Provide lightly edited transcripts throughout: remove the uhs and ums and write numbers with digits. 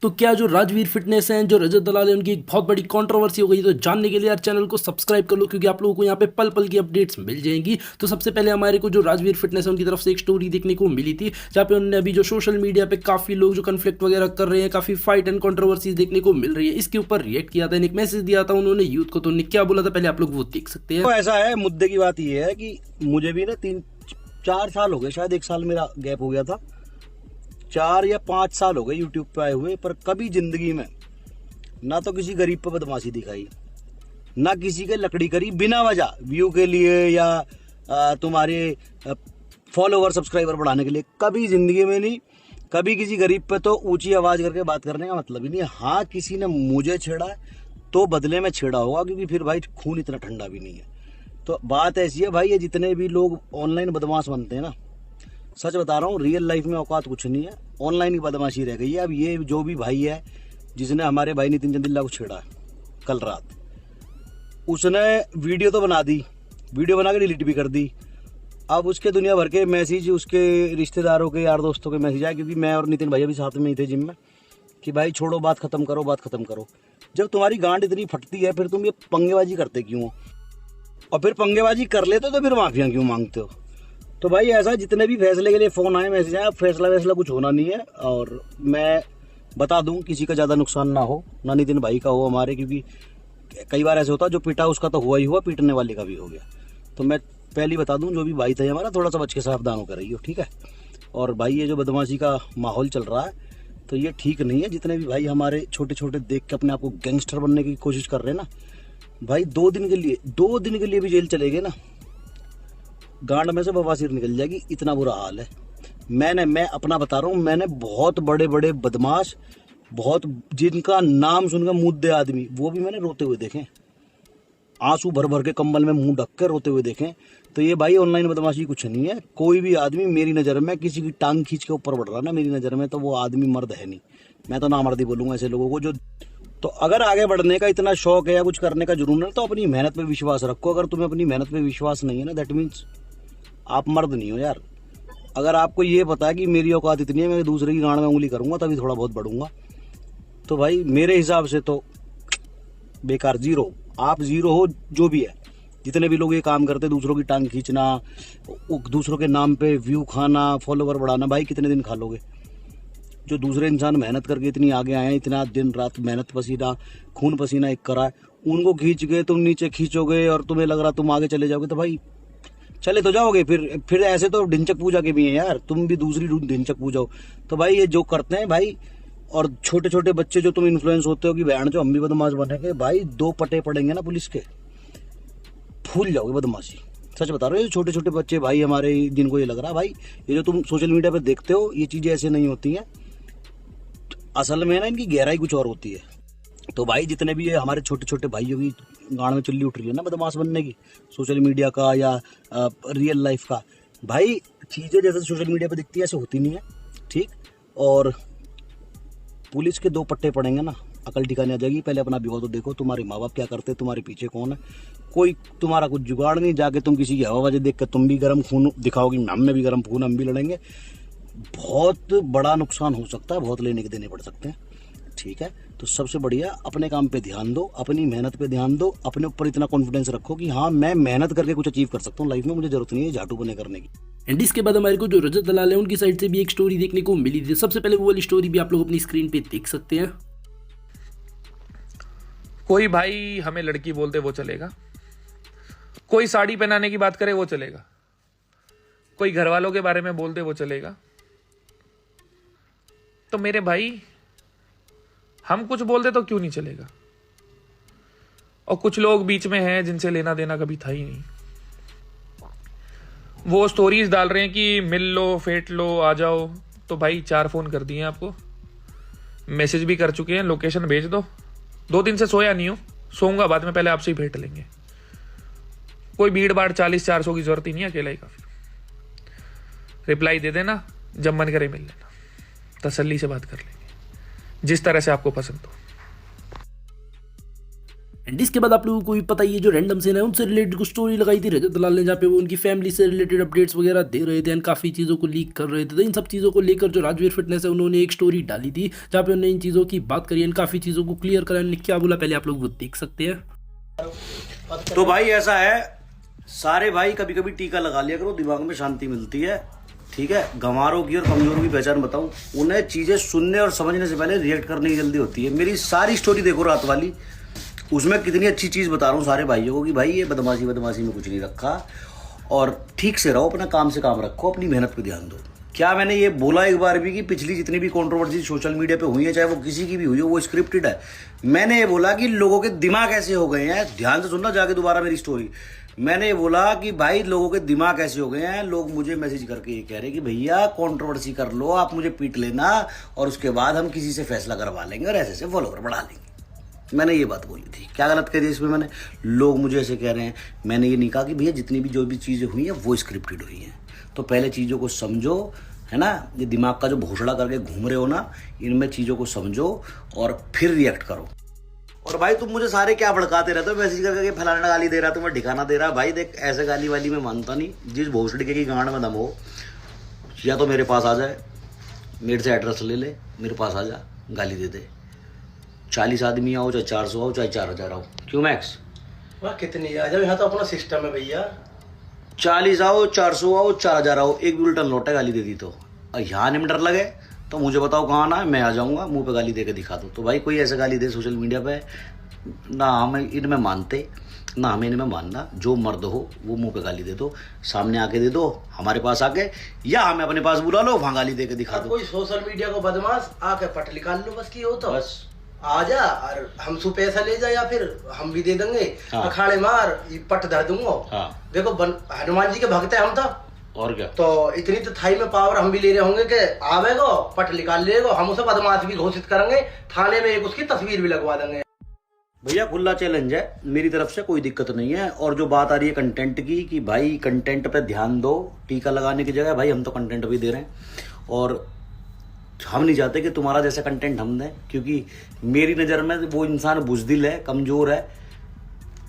तो क्या जो राजवीर फिटनेस हैं, जो रजत दलाल है, उनकी एक बहुत बड़ी कंट्रोवर्सी हो गई। तो जानने के लिए यार चैनल को सब्सक्राइब कर लो, क्योंकि आप लोगों को यहाँ पे पल पल की अपडेट्स मिल जाएंगी। तो सबसे पहले हमारे को जो राजवीर फिटनेस है उनकी तरफ से एक स्टोरी देखने को मिली थी, जहाँ पे उन्होंने अभी जो सोशल मीडिया पे काफी लोग जो कन्फ्लिक्ट वगैरह कर रहे हैं, काफी फाइट एंड कंट्रोवर्सीज देखने को मिल रही है, इसके ऊपर रिएक्ट किया था, एक मैसेज दिया था उन्होंने यूथ को। तो उन्होंने क्या बोला था पहले आप लोग वो देख सकते हैं। तो ऐसा है, मुद्दे की बात ये है कि मुझे भी ना 3-4 साल हो गए, शायद 1 साल मेरा गैप हो गया था, 4 या 5 साल हो गए यूट्यूब पे आए हुए, पर कभी जिंदगी में ना तो किसी गरीब पे बदमाशी दिखाई, ना किसी के लकड़ी करी बिना वजह व्यू के लिए या तुम्हारे फॉलोवर सब्सक्राइबर बढ़ाने के लिए, कभी जिंदगी में नहीं। कभी किसी गरीब पे तो ऊंची आवाज करके बात करने का मतलब ही नहीं है। हाँ, किसी ने मुझे छेड़ा है तो बदले में छेड़ा होगा, क्योंकि फिर भाई खून इतना ठंडा भी नहीं है। तो बात ऐसी है भाई, ये जितने भी लोग ऑनलाइन बदमाश बनते हैं ना, सच बता रहा हूँ, रियल लाइफ में औकात कुछ नहीं है, ऑनलाइन की बदमाशी रह गई है। अब ये जो भी भाई है जिसने हमारे भाई नितिन चंदिल्ला को छेड़ा है कल रात, उसने वीडियो तो बना दी, वीडियो बना के डिलीट भी कर दी। अब उसके दुनिया भर के मैसेज, उसके रिश्तेदारों के, यार दोस्तों के मैसेज आए, क्योंकि मैं और नितिन भैया भी साथ में ही थे जिम में, कि भाई छोड़ो, बात खत्म करो, बात खत्म करो। जब तुम्हारी गांड इतनी फटती है, फिर तुम ये पंगेबाजी करते क्यों हो? और फिर पंगेबाजी कर लेते तो फिर माफिया क्यों मांगते हो? तो भाई ऐसा, जितने भी फैसले के लिए फोन आए, मैसेज आए, फैसला कुछ होना नहीं है। और मैं बता दूं, किसी का ज़्यादा नुकसान ना हो, ना नितिन भाई का हो हमारे, क्योंकि कई बार ऐसे होता है, जो पीटा उसका तो हुआ ही हुआ, पीटने वाले का भी हो गया। तो मैं पहले बता दूं, जो भी भाई थे हमारा, थोड़ा सा बच के सावधान होकर रहिए, ठीक है? और भाई ये जो बदमाशी का माहौल चल रहा है, तो ये ठीक नहीं है। जितने भी भाई हमारे छोटे छोटे देख के अपने आप को गैंगस्टर बनने की कोशिश कर रहे हैं ना, भाई 2 दिन के लिए भी जेल चले गए ना, गांड में से बवासीर निकल जाएगी, इतना बुरा हाल है। मैं अपना बता रहा हूँ, मैंने बहुत बड़े बड़े बदमाश, बहुत जिनका नाम सुनकर मुद्दे आदमी, वो भी मैंने रोते हुए देखे, आंसू भर भर के कंबल में मुंह ढक कर रोते हुए देखे। तो ये भाई ऑनलाइन बदमाशी कुछ नहीं है। कोई भी आदमी मेरी नज़र में किसी की टांग खींच के ऊपर बढ़ रहा ना, मेरी नज़र में तो वो आदमी मर्द है नहीं। मैं तो नामर्दी बोलूँगा ऐसे लोगों को। जो तो अगर आगे बढ़ने का इतना शौक है या कुछ करने का जुनून है, तो अपनी मेहनत पे विश्वास रखो। अगर तुम्हें अपनी मेहनत पे विश्वास नहीं है ना, दैट मीन्स आप मर्द नहीं हो यार। अगर आपको ये पता है कि मेरी औकात इतनी है, मैं दूसरे की गांड में उंगली करूंगा तभी थोड़ा बहुत बढ़ूंगा, तो भाई मेरे हिसाब से तो बेकार, जीरो। आप जीरो हो, जो भी है। जितने भी लोग ये काम करते, दूसरों की टांग खींचना, दूसरों के नाम पे व्यू खाना, फॉलोवर बढ़ाना, भाई कितने दिन खा लोगे? जो दूसरे इंसान मेहनत करके इतनी आगे आए हैं, इतना दिन रात मेहनत, पसीना खून पसीना एक करा है, उनको खींच के तुम नीचे खींचोगे और तुम्हें लग रहा तुम आगे चले जाओगे, तो भाई चले तो जाओगे। फिर ऐसे तो ढिंचक पूजा के भी हैं यार, तुम भी दूसरी ढिंचक पूजाओ। तो भाई ये जो करते हैं भाई, और छोटे छोटे बच्चे जो तुम इन्फ्लुएंस होते हो कि बहन जो हम भी बदमाश बनेंगे, भाई 2 पटे पड़ेंगे ना पुलिस के, भूल जाओगे बदमाशी। सच बता रहे हो, ये छोटे छोटे बच्चे भाई हमारे, जिनको ये लग रहा है भाई ये जो तुम सोशल मीडिया पे देखते हो, ये चीजें ऐसे नहीं होती हैं। असल में ना इनकी गहराई कुछ और होती है। तो भाई जितने भी ये हमारे छोटे छोटे भाइयों की गांड में चुल्ली उठ रही है ना बदमाश बनने की, सोशल मीडिया का या रियल लाइफ का, भाई चीज़ें जैसे सोशल मीडिया पे दिखती है ऐसे होती नहीं है, ठीक? और पुलिस के 2 पट्टे पड़ेंगे ना, अकल ठिकाने आ जाएगी। पहले अपना बिगो तो देखो, तुम्हारे माँ बाप क्या करते, तुम्हारे पीछे कौन है, कोई तुम्हारा कुछ जुगाड़ नहीं। जाके तुम किसी की हवाबाजी देख कर तुम भी गर्म खून दिखाओगी, हम में भी गर्म खून, हम भी लड़ेंगे, बहुत बड़ा नुकसान हो सकता है, बहुत लेने के देने पड़ सकते हैं, ठीक है? तो सबसे बढ़िया अपने काम पे ध्यान दो, अपनी मेहनत पे ध्यान दो, अपने ऊपर इतना कॉन्फिडेंस रखो कि हाँ, मैं मेहनत करके कुछ अचीव कर सकता हूँ लाइफ में, मुझे जरूरत नहीं है झाटू बने करने की। एंड इसके बाद हमारे को जो रजत दलाल है उनकी साइड से भी एक स्टोरी देखने को मिली थी। सबसे पहले वो वाली स्टोरी भी आप लोग अपनी स्क्रीन पे देख सकते हैं। कोई भाई हमें लड़की बोलते वो चलेगा, कोई साड़ी पहनाने की बात करे वो चलेगा, कोई घर वालों के बारे में बोलते वो चलेगा। तो मेरे भाई, हम कुछ बोलते तो क्यों नहीं चलेगा? और कुछ लोग बीच में हैं जिनसे लेना देना कभी था ही नहीं, वो स्टोरीज डाल रहे हैं कि मिल लो, फेंट लो, आ जाओ। तो भाई 4 फोन कर दिए आपको, मैसेज भी कर चुके हैं, लोकेशन भेज दो। 2 दिन से सोया नहीं हूं, सोऊंगा बाद में, पहले आपसे ही भेंट लेंगे। कोई भीड़ भाड़ 40-400 की जरूरत ही नहीं है, अकेला ही काफी। रिप्लाई दे देना, जब मन करे मिल लेना, तसल्ली से बात कर लेंगे, जिस तरह से आपको पसंद हो। एंड इसके बाद आप लोगों को भी पता ही है जो रैंडम सेन है उनसे रिलेटेड कुछ स्टोरी लगाई थी रजत दलाल ने, जहाँ पे वो उनकी फैमिली से रिलेटेड अपडेट्स वगैरह दे रहे थे एंड काफ़ी चीज़ों को लीक कर रहे थे। तो इन सब चीज़ों को लेकर जो राजवीर फिटनेस है उन्होंने एक स्टोरी डाली थी जहाँ पे उन्होंने इन चीज़ों की बात करी एंड काफ़ी चीज़ों को क्लियर करा। उन्होंने क्या बोला पहले आप लोग वो देख सकते हैं। तो भाई ऐसा है, सारे भाई कभी कभी टीका लगा लिया करो, दिमाग में शांति मिलती है। ठीक है, गंवारों की और कमजोरों की पहचान बताऊं, उन्हें चीजें सुनने और समझने से पहले रिएक्ट करने की जल्दी होती है। मेरी सारी स्टोरी देखो रात वाली, उसमें कितनी अच्छी चीज बता रहा हूँ सारे भाइयों को कि भाई ये बदमाशी में कुछ नहीं रखा और ठीक से रहो, अपना काम से काम रखो, अपनी मेहनत पे ध्यान दो। क्या मैंने ये बोला एक बार भी कि पिछली जितनी भी कंट्रोवर्सी सोशल मीडिया पे हुई है, चाहे वो किसी की भी हुई हो, वो स्क्रिप्टेड है। मैंने ये बोला कि लोगों के दिमाग ऐसे हो गए हैं, ध्यान से सुनना जाके दोबारा मेरी स्टोरी। मैंने ये बोला कि भाई लोगों के दिमाग ऐसे हो गए हैं, लोग मुझे मैसेज करके ये कह रहे हैं कि भैया कंट्रोवर्सी कर लो, आप मुझे पीट लेना और उसके बाद हम किसी से फैसला करवा लेंगे और ऐसे फॉलोवर बढ़ा लेंगे। मैंने ये बात बोली थी, क्या गलत कह दी इसमें मैंने? लोग मुझे ऐसे कह रहे हैं। मैंने ये नहीं कहा कि भैया जितनी भी जो भी चीज़ें हुई हैं वो स्क्रिप्टेड हुई हैं। तो पहले चीज़ों को समझो, है ना, ये दिमाग का जो घोषणा करके घूम रहे हो ना, इनमें चीज़ों को समझो और फिर रिएक्ट करो। और भाई तुम मुझे सारे क्या भड़काते रहते हो, मैसेज करके फलाना गाली दे रहा, तुम्हें ठिकाना दे रहा। भाई देख, ऐसे गाली वाली मैं मानता नहीं। जिस भोसड़ी की गांड में दम हो, या तो मेरे पास आ जाए, मेरे से एड्रेस ले ले, मेरे पास आ जा, गाली दे दे। 40 आदमी आओ, चाहे 400 आओ, चाहे 4000 आओ, क्यों मैक्स? वाह कितनी आ जाओ, यहाँ तो अपना सिस्टम है भैया। 40 आओ, 400 आओ, 4000 आओ, एक भी उल्टा लौटा गाली दे दी तो, और यहाँ नहीं डर लगे तो मुझे बताओ कहाँ आना है, मैं आ जाऊँगा, मुंह पे गाली दे के दिखा दो। तो भाई कोई ऐसे गाली दे सोशल मीडिया पे, ना हम इनमें मानते ना हमें इनमें मानना। जो मर्द हो वो मुंह पे गाली दे दो, सामने आके दे दो, हमारे पास आके, या हमें अपने पास बुला लो, वहाँ गाली दे के दिखा दो। कोई सोशल मीडिया को बदमाश आके पट निकाल लो, बस की हो तो बस आ जा और हमसे पैसा ले जा, या फिर हम भी दे देंगे। हाँ। अखाड़े मार, ये पट धर दूंगा। हाँ। देखो हनुमान जी के भक्त है हम तो, और क्या, तो इतनी तो थाई में पावर हम भी ले रहे होंगे कि आवेगो पट निकाल लेगो, हम उसे बदमाश भी घोषित करेंगे, थाने में एक उसकी तस्वीर भी लगवा देंगे। भैया खुला चैलेंज है मेरी तरफ से, कोई दिक्कत नहीं है। और जो बात आ रही है कंटेंट की, कि भाई कंटेंट पे ध्यान दो, टीका लगाने की जगह भाई हम तो कंटेंट भी दे रहे हैं और हम नहीं चाहते कि तुम्हारा जैसा कंटेंट हम दें, क्योंकि मेरी नज़र में वो इंसान बुज़दिल है, कमज़ोर है,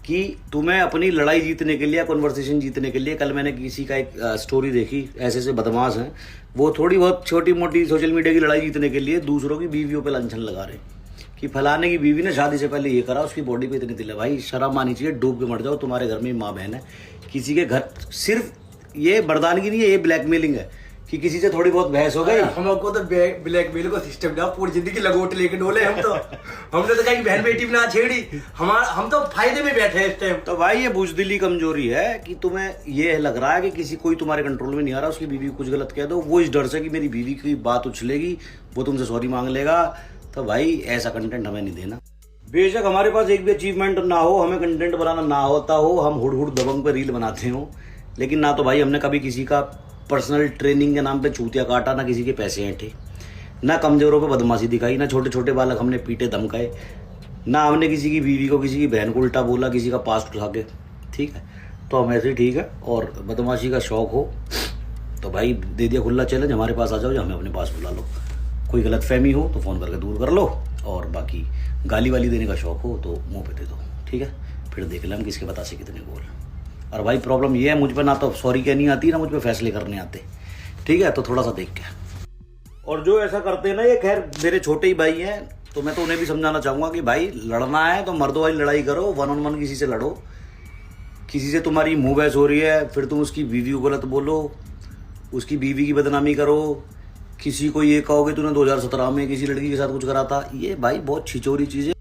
कि तुम्हें अपनी लड़ाई जीतने के लिए, कन्वर्सेशन जीतने के लिए। कल मैंने किसी का एक स्टोरी देखी, ऐसे ऐसे बदमाश हैं, वो थोड़ी बहुत छोटी मोटी सोशल मीडिया की लड़ाई जीतने के लिए दूसरों की बीवियों पे लांछन लगा रहे कि फलाने की बीवी ने शादी से पहले ये करा, उसकी बॉडी पे इतनी तिल है। भाई शर्म आनी चाहिए, डूब के मर जाओ, तुम्हारे घर में माँ बहन है। किसी के घर सिर्फ ये बर्दानगी नहीं है, ये ब्लैकमेलिंग है कि किसी से थोड़ी बहुत बहस हो गई। हमको तो ब्लैकमेल को सिस्टम ना, पूरी जिंदगी लगोट लेके डोले हम तो। हमने तो कहीं बहन बेटी ना छेड़ी, हम तो फायदे में बैठे हैं इस टाइम। तो भाई ये बुज़दिली कमजोरी है कि तुम्हें ये लग रहा है कि किसी कोई तुम्हारे कंट्रोल में नहीं आ रहा, उसकी बीवी को कुछ गलत कह दो, वो इस डर से कि मेरी बीवी की बात उछलेगी, वो तुमसे सॉरी मांग लेगा। तो भाई ऐसा कंटेंट हमें नहीं देना। बेशक हमारे पास एक भी अचीवमेंट ना हो, हमें कंटेंट बनाना ना होता हो, हम हुड़ हुड़ दबंग पे रील बनाते हो, लेकिन ना तो भाई हमने कभी किसी का पर्सनल ट्रेनिंग के नाम पे चूतिया काटा, ना किसी के पैसे ऐंठे, ना कमजोरों पे बदमाशी दिखाई, ना छोटे छोटे बालक हमने पीटे धमकाए, ना हमने किसी की बीवी को, किसी की बहन को उल्टा बोला, किसी का पास्ट उठा के। ठीक है, तो हम ऐसे ठीक है। और बदमाशी का शौक हो तो भाई दे दिया खुला चैलेंज, हमारे पास आ जाओ या हमें अपने पास बुला लो। कोई गलत फहमी हो तो फ़ोन करके दूर कर लो, और बाकी गाली वाली देने का शौक हो तो मुँह पे दे दो। ठीक है, फिर देख लें हम किसके बतासे कितने बोल। और भाई प्रॉब्लम ये है, मुझ पर ना तो सॉरी कहनी आती, ना मुझ पर फैसले करने आते। ठीक है, तो थोड़ा सा देख के। और जो ऐसा करते हैं ना, ये खैर मेरे छोटे ही भाई हैं, तो मैं तो उन्हें भी समझाना चाहूँगा कि भाई लड़ना है तो मर्दों वाली लड़ाई करो, 1 on 1 किसी से लड़ो। किसी से तुम्हारी मुँह बहस हो रही है, फिर तुम उसकी बीवी को गलत बोलो, उसकी बीवी की बदनामी करो, किसी को ये कहोगे तूने 2017 में किसी लड़की के साथ कुछ करा था, ये भाई बहुत छिचोरी चीज़ है।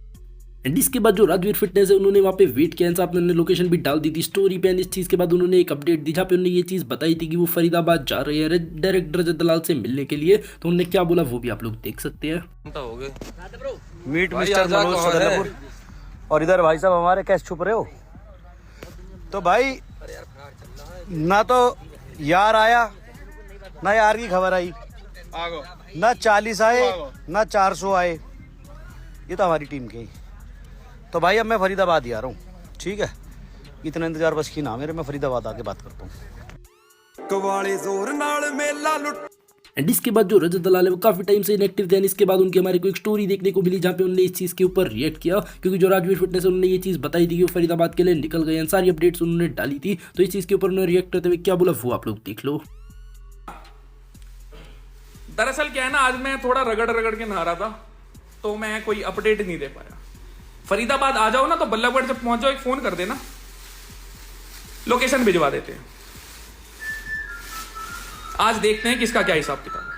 एंड इसके बाद जो राजवीर फिटनेस है उन्होंने वहाँ पे वेट किया, साथ में लोकेशन भी डाल दी थी स्टोरी पे। एंड इस चीज़ के बाद उन्होंने एक अपडेट दी जहाँ पे उन्होंने ये चीज़ बताई थी कि वो फरीदाबाद जा रहे हैं डायरेक्टर रजत दलाल से मिलने के लिए। तो उन्होंने क्या बोला वो भी आप लोग देख सकते हैं। मीट मिस्टर मनोज सदरपुर, और इधर भाई साहब हमारे कैसे छुप रहे हो? तो भाई ना तो यार आया, ना यार की खबर आई, ना 40 आए, ना 400 आए, ये तो हमारी टीम के ही। तो भाई अब मैं फरीदाबाद ही आ रहा हूँ। ठीक है, इतना इंतजार बस की ना मेरे, मैं फरीदाबाद आके बात करता हूँ। कवाले जोर नाल मेला लुट एंड इसके बाद जो रजत दलाल है वो काफी टाइम से इनएक्टिव थे। इसके बाद उनकी हमारे को एक स्टोरी देखने को मिली जहाँ पे उन्होंने इस चीज के ऊपर रिएक्ट किया, क्योंकि जो राजवीर फिटनेस है उन्होंने ये चीज बताई थी कि वो फरीदाबाद के लिए निकल गए हैं, सारी अपडेट्स उन्होंने डाली थी। तो इस चीज के ऊपर उन्होंने रिएक्ट करते हुए क्या बोला वो आप लोग देख लो। दरअसल क्या है ना, आज मैं थोड़ा रगड़ के नहा रहा था तो मैं कोई अपडेट नहीं दे पाया। फरीदाबाद आ जाओ ना तो बल्लभगढ़ जब पहुंच जाओ एक फोन कर देना, लोकेशन भिजवा देते हैं। आज देखते हैं किसका क्या हिसाब किताब है।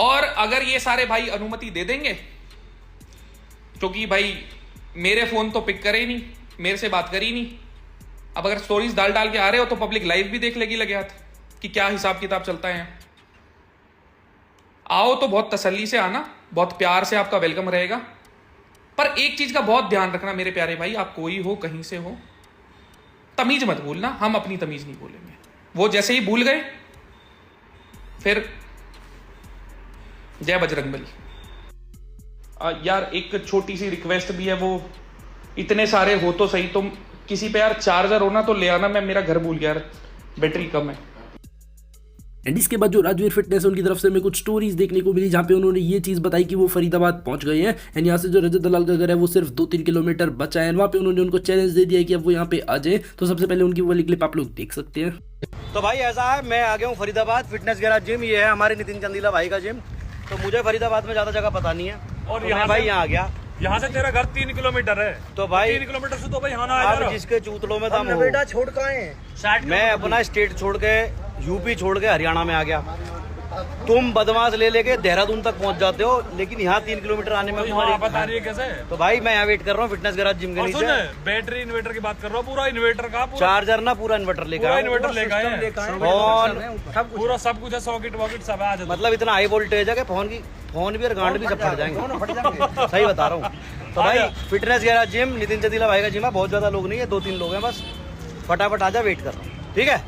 और अगर ये सारे भाई अनुमति दे देंगे, क्योंकि भाई मेरे फोन तो पिक करे ही नहीं, मेरे से बात करी नहीं। अब अगर स्टोरीज डाल के आ रहे हो तो पब्लिक लाइव भी देख लेगी लगे हाथ कि क्या हिसाब किताब चलता है। आओ तो बहुत तसल्ली से आना, बहुत प्यार से आपका वेलकम रहेगा। पर एक चीज का बहुत ध्यान रखना मेरे प्यारे भाई, आप कोई हो कहीं से हो, तमीज मत भूलना। हम अपनी तमीज नहीं भूलेंगे। वो जैसे ही भूल गए फिर जय बजरंगबली। यार एक छोटी सी रिक्वेस्ट भी है, वो इतने सारे हो तो सही, तुम किसी पे यार चार्जर होना तो ले आना। मैं मेरा घर भूल गया यार, बैटरी कम है। एंड इसके बाद जो राजवीर फिटनेस है उनकी तरफ से हमें कुछ स्टोरीज देखने को मिली जहाँ पे उन्होंने ये चीज बताई कि वो फरीदाबाद पहुंच गए हैं। एंड यहाँ से जो रजत दलाल का घर है वो सिर्फ 2-3 किलोमीटर बचा है। वहाँ पे उन्होंने उनको चैलेंज दे दिया कि अब वो यहाँ पे आ जाए। तो सबसे पहले उनकी वाली क्लिप आप लोग देख सकते हैं। तो भाई ऐसा है, मैं आ गया हूँ फरीदाबाद फिटनेस गैराज जिम। ये है हमारे नितिन चंदीला भाई का जिम। तो मुझे फरीदाबाद में ज्यादा जगह पता नहीं है और यहाँ भाई यहाँ आ गया। यहाँ से तेरा घर 3 किलोमीटर है, तो भाई 3 किलोमीटर से तो भाई यहाँ आप जिसके चूतलों में दम हो, बेटा छोड़ का है। मैं अपना स्टेट छोड़ के यूपी छोड़ के हरियाणा में आ गया। तुम बदमाश ले लेके देहरादून तक पहुंच जाते हो, लेकिन यहाँ 3 किलोमीटर आने में यहाँ बता रही है कैसे। तो भाई मैं यहाँ वेट कर रहा हूँ फिटनेस गैराज जिम के नीचे। बैटरी इन्वर्टर की बात कर रहा हूँ, पूरा इन्वर्टर का चार्जर ना पूरा इन्वर्टर लेकर पूरा इन्वर्टर लेकर आए, पूरा सब कुछ है, सॉकेट वॉकेट सब है। मतलब इतना हाई वोल्टेज है कि फोन भी और गांड भी सब फट जाएंगे। सही बता रहा हूँ। तो भाई fitness garage gym Nitin Chandila भाई का जिम है। बहुत ज्यादा लोग नहीं है, 2-3 लोग हैं बस। फटाफट आजा, वेट कर रहा हूँ, ठीक है।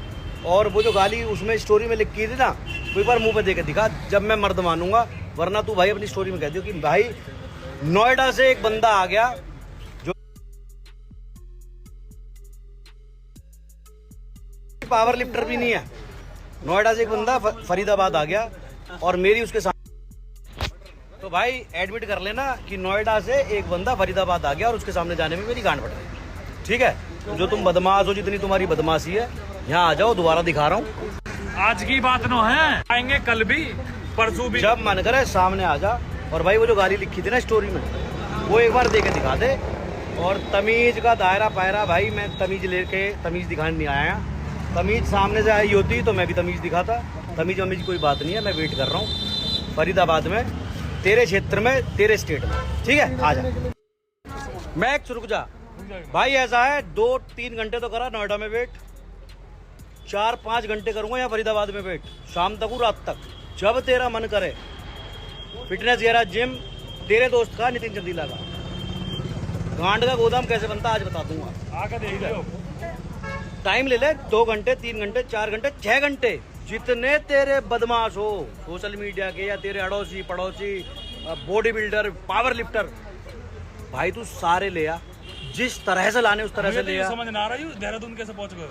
और वो जो गाली उसमें स्टोरी में लिख की थी ना, वो एक बार मुंह पे दे के दिखा, जब मैं मर्द मानूंगा। वरना तू भाई अपनी स्टोरी में कह दियो कि भाई नोएडा से एक बंदा आ गया जो पावर लिफ्टर भी नहीं है। नोएडा से एक बंदा फरीदाबाद आ गया और मेरी उसके साथ। तो भाई एडमिट कर लेना कि नोएडा से एक बंदा फरीदाबाद आ गया और उसके सामने जाने में मेरी गांड फट रही, ठीक है। जो तुम बदमाश हो, जितनी तुम्हारी बदमाशी है, यहाँ आ जाओ, दोबारा दिखा रहा हूँ। आज की बात नो है, आएंगे कल भी परसों भी, जब मन करे सामने आ जा। और भाई वो जो गाली लिखी थी ना स्टोरी में, वो एक बार दे के दिखा दे। और तमीज का दायरा पायरा, भाई मैं तमीज लेके तमीज दिखाने नहीं आया। तमीज सामने से आई होती तो मैं भी तमीज दिखाता। तमीज वमीज कोई बात नहीं है। मैं वेट कर रहा हूँ फरीदाबाद में, तेरे क्षेत्र में, तेरे स्टेट में, ठीक है। आ जा मैक्स, रुक जा भाई। ऐसा है 2-3 घंटे तो करा नोएडा में वेट, 4-5 घंटे करूंगा यहाँ फरीदाबाद में वेट, शाम तक रात तक, जब तेरा मन करे। फिटनेस गैराज जिम तेरे दोस्त का, नितिन चंदीला का। गांड का गोदाम कैसे बनता आज बता दूंगा, आकर देख लो। टाइम ले ले। 2 घंटे, 3 घंटे, 4 घंटे, 6 घंटे, जितने तेरे बदमाश हो सोशल मीडिया के या तेरे अड़ोसी पड़ोसी, बॉडी बिल्डर, पावर लिफ्टर, भाई तू सारे ले आ। जिस तरह से लाने उस तरह से ले आ। समझ ना आ रहा है देहरादून कैसे पहुंच गए।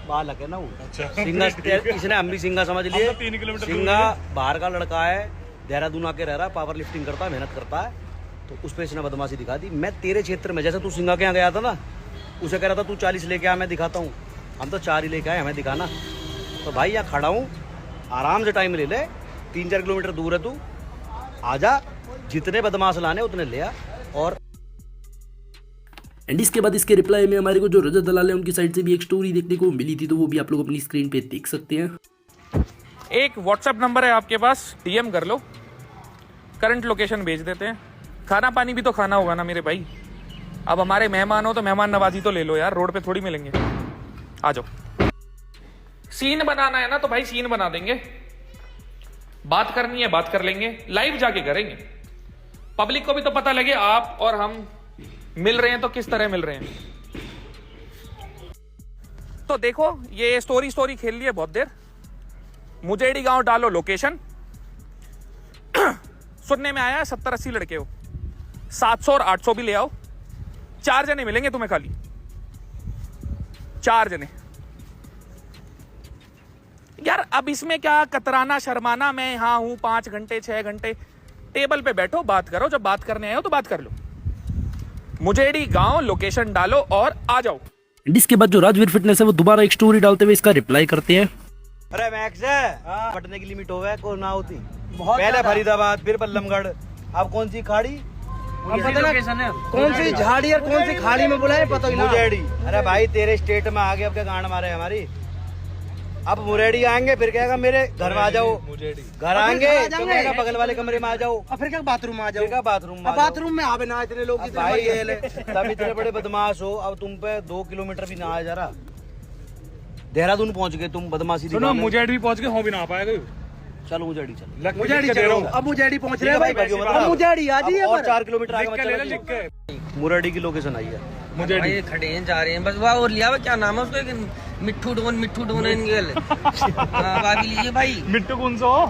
बालक है ना वो। अच्छा। सिंगा इसने हम भी सिंगा समझ लिए। 3 किलोमीटर सिंगा बाहर का लड़का है, देहरादून आके रह रहा है, पावर लिफ्टिंग करता है, मेहनत करता है। तो उस पर इसने बदमाशी दिखा दी। मैं तेरे क्षेत्र में, जैसे तू सिंगा के यहाँ गया था ना, उसे कह रहा था तू 40 लेके आ, मैं दिखाता हूँ। हम तो 4 ही लेके आए, हमें दिखाना। तो भाई यहाँ खड़ा हूँ, आराम से टाइम ले ले। 3-4 किलोमीटर दूर है, तू आजा, जितने बदमाश लाने उतने ले आ। और एंड इसके बाद इसके रिप्लाई में हमारे को जो रजत दलाल है उनकी साइड से भी एक स्टोरी देखने को मिली थी, तो वो भी आप लोग अपनी स्क्रीन पे देख सकते हैं। एक व्हाट्सएप नंबर है आपके पास, डीएम कर लो, करंट लोकेशन भेज देते हैं। खाना पानी भी तो खाना होगा ना मेरे भाई। अब हमारे मेहमान हो तो मेहमान नवाजी तो ले लो यार, रोड पे थोड़ी मिलेंगे। आ जाओ। सीन बनाना है ना तो भाई सीन बना देंगे, बात करनी है बात कर लेंगे, लाइव जाके करेंगे। पब्लिक को भी तो पता लगे आप और हम मिल रहे हैं तो किस तरह मिल रहे हैं। तो देखो ये स्टोरी खेल लिए बहुत देर। मुजेड़ी गांव डालो लोकेशन। सुनने में आया 70-80 लड़के हो, 700 और 800 भी ले आओ। 4 जने मिलेंगे तुम्हें, खाली 4 जने। यार अब इसमें क्या कतराना शर्माना, मैं यहाँ हूँ 5 घंटे 6 घंटे, टेबल पे बैठो बात करो, जब बात करने आए हो तो बात कर लो। मुजेड़ी गांव लोकेशन डालो और आ जाओ। इसके बाद जो राजवीर फिटनेस है वो दोबारा एक स्टोरी डालते हुए इसका रिप्लाई करते हैं। अरे मैक्स है, पटने की लिमिट हो है को ना होती, पहले फरीदाबाद फिर बल्लमगढ़, अब कौन सी खाड़ी, कौन सी झाड़ी और कौन सी खाड़ी में बुलाए पता ही ना। मुजेड़ी। अरे भाई तेरे स्टेट में आगे अब क्या गांड मारे हमारी, अब मुरेड़ी आएंगे फिर कहेगा मेरे घर में आ जाओ, घर आएंगे तो कहेगा बगल वाले कमरे में आ जाओ, और फिर क्या बाथरूम में आ जाओ, फिर क्या बाथरूम में आवे ना इतने लोग कितने भाई मजे ले। तब इतने बड़े बदमाश हो, अब तुम पे 2 किलोमीटर भी ना आ जा रहा, देहरादून पहुंच गए तुम बदमाशी सुनो दिखाने। मुझे भी पहुंच के हो भी ना पाएगा। चलो मुजेड़ी चलो, मुजेड़ी चलो, अब मुजेड़ी पहुंच रहे हैं भाई, अब मुजेड़ी आ जाइए, और 4 किलोमीटर आगे लिख के ले ले, लिख मत के। मुरेड़ी की लोकेशन आई है। मुझे भाई ये खड़े हैं जा रहे हैं बस, वाह और लिया हुआ क्या नाम है उसका, एक मिट्ठू डोन इनके भाभी लीजिए भाई, मिट्टू कौन सा हो?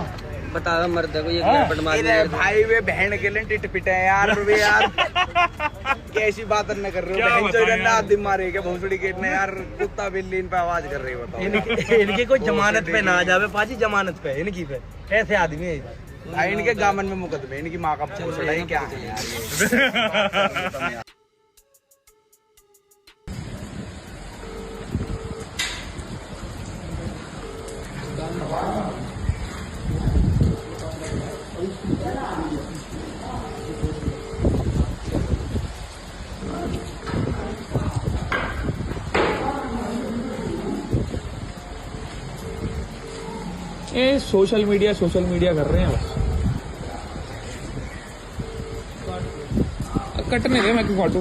बता रहा मर्द है को ये गड़बड़ मार दिया। भाई वे बहन के लिए टिट पिटे हैं यार, वे यार कैसी बात न कर रहे हो, बहन चोद ना आदमी मारे के भोसड़ी के इतने यार, कुत्ता बिल्ली इन पे आवाज कर रही, बताओ इनकी कोई जमानत पे ना जावे पाजी, जमानत पे इनकी पे ऐसे आदमी है भाई, इनके गामन में मुकदमे, इनकी माँ का पोसड़ा है क्या है यार ये। ये सोशल मीडिया कर रहे हैं बस। कटने दे मैं फोटो।